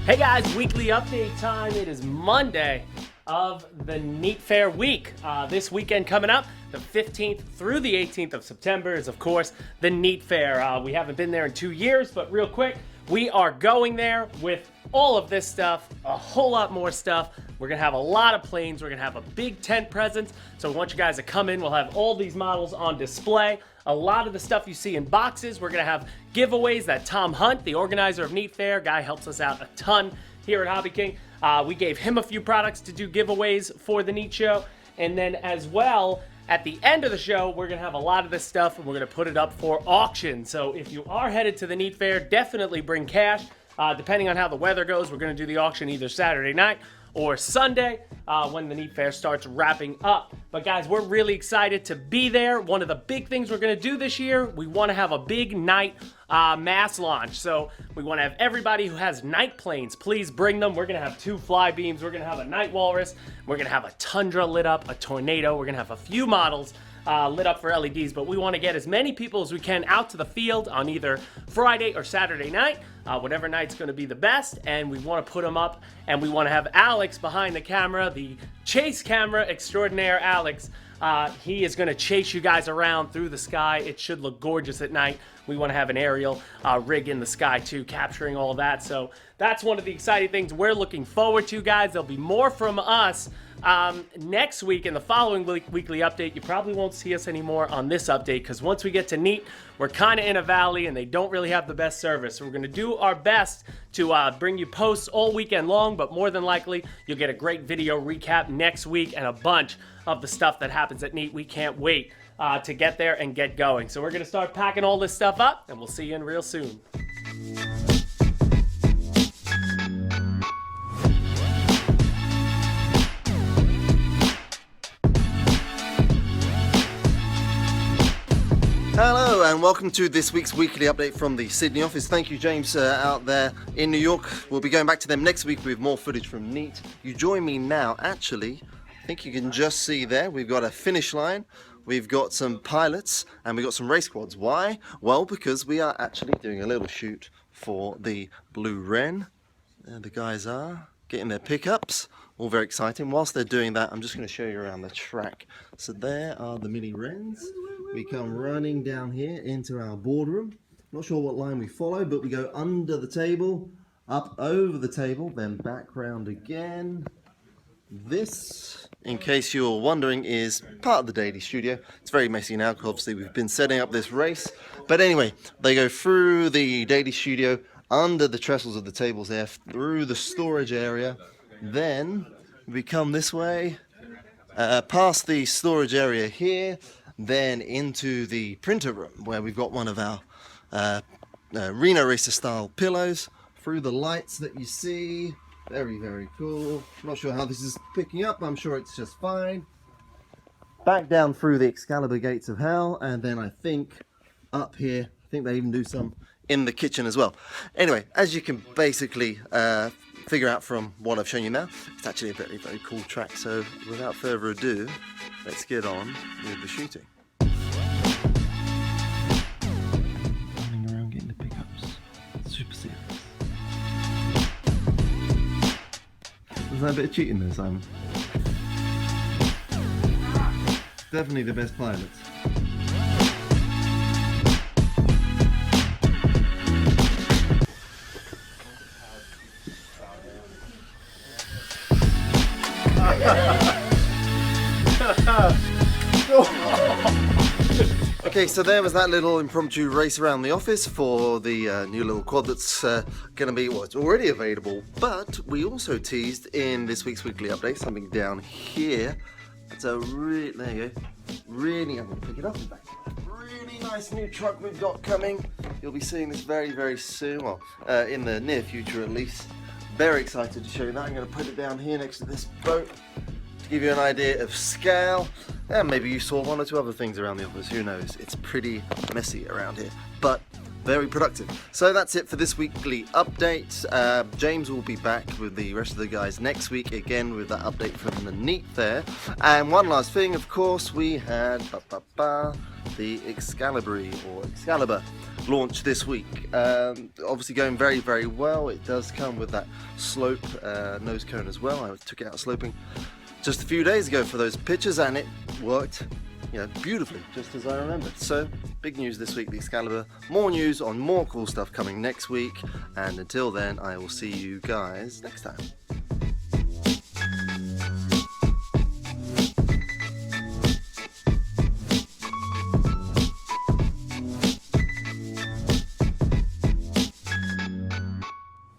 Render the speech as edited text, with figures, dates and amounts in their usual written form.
Hey guys, weekly update time. It is Monday of the Neat Fair week. This weekend coming up, the 15th through the 18th of September is, of course, the Neat Fair. We haven't been there in 2 years, but real quick, we are going there with all of this stuff, a whole lot more stuff. We're gonna have a lot of planes. We're gonna have a big tent presence. So we want you guys to come in. We'll have all these models on display. A lot of the stuff you see in boxes. We're gonna have giveaways that Tom Hunt, the organizer of Neat Fair, guy helps us out a ton here at HobbyKing. We gave him a few products to do giveaways for the Neat Show. And then as well, at the end of the show, we're gonna have a lot of this stuff and we're gonna put it up for auction. So if you are headed to the Neat Fair, definitely bring cash. Depending on how the weather goes, we're gonna do the auction either Saturday night or Sunday when the Neat Fair starts wrapping up. But guys, we're really excited to be there. One of the big things we're gonna do this year, we wanna have a big night mass launch. So we wanna have everybody who has night planes, please bring them. We're gonna have 2 fly beams. We're gonna have a night walrus. We're gonna have a Tundra lit up, a Tornado. We're gonna have a few models lit up for LEDs, but we want to get as many people as we can out to the field on either Friday or Saturday night, whatever night's going to be the best, and we want to put them up, and we want to have Alex behind the camera, the chase camera extraordinaire Alex. He is going to chase you guys around through the sky. It should look gorgeous at night. We want to have an aerial rig in the sky too, capturing all that. So that's one of the exciting things we're looking forward to, guys. There'll be more from us next week. In the following weekly update, you probably won't see us anymore on this update because once we get to Neat, we're kind of in a valley and they don't really have the best service. So we're going to do our best to bring you posts all weekend long, but more than likely, you'll get a great video recap next week and a bunch of the stuff that happens at Neat. We can't wait to get there and get going. So we're going to start packing all this stuff up and we'll see you in real soon. Hello and welcome to this week's weekly update from the Sydney office. Thank you, James, out there in New York. We'll be going back to them next week with more footage from Neat. You join me now. Actually, I think you can just see there, we've got a finish line, we've got some pilots, and we've got some race quads. Why? Well, because we are actually doing a little shoot for the Blue Wren. There the guys are, getting their pickups. All very exciting. Whilst they're doing that, I'm just going to show you around the track. So there are the mini wrens. We come running down here into our boardroom. Not sure what line we follow, but we go under the table, up over the table, then back round again. This, in case you're wondering, is part of the daily studio. It's very messy now because obviously we've been setting up this race. But anyway, they go through the daily studio, under the trestles of the tables there, through the storage area. Then we come this way, past the storage area here, then into the printer room where we've got one of our Reno Racer style pillows, through the lights that you see. Very, very cool. Not sure how this is picking up, I'm sure it's just fine. Back down through the Excalibur gates of hell, and then I think up here, I think they even do some in the kitchen as well. Anyway, as you can basically figure out from what I've shown you now, it's actually a very, very cool track. So without further ado, let's get on with the shooting. Running around getting the pickups. Super serious. Was that a bit of cheating there, Simon? Definitely the best pilots. Okay, so there was that little impromptu race around the office for the new little quad that's going to be, well, it's already available, but we also teased in this week's weekly update something down here. It's a there you go, really, I'm going to pick it up in fact, really nice new truck we've got coming. You'll be seeing this very, very soon, well, in the near future at least. Very excited to show you that. I'm going to put it down here next to this boat to give you an idea of scale, and maybe you saw one or two other things around the office, who knows. It's pretty messy around here, but very productive. So that's it for this weekly update. James will be back with the rest of the guys next week again with that update from the Neat Fair. And one last thing, of course, we had the Excalibur launch this week. Obviously going very, very well. It does come with that slope nose cone as well. I took it out sloping just a few days ago for those pictures, and it worked, beautifully, just as I remembered. So big news this week, the Excalibur. More news on more cool stuff coming next week, and until then, I will see you guys next time.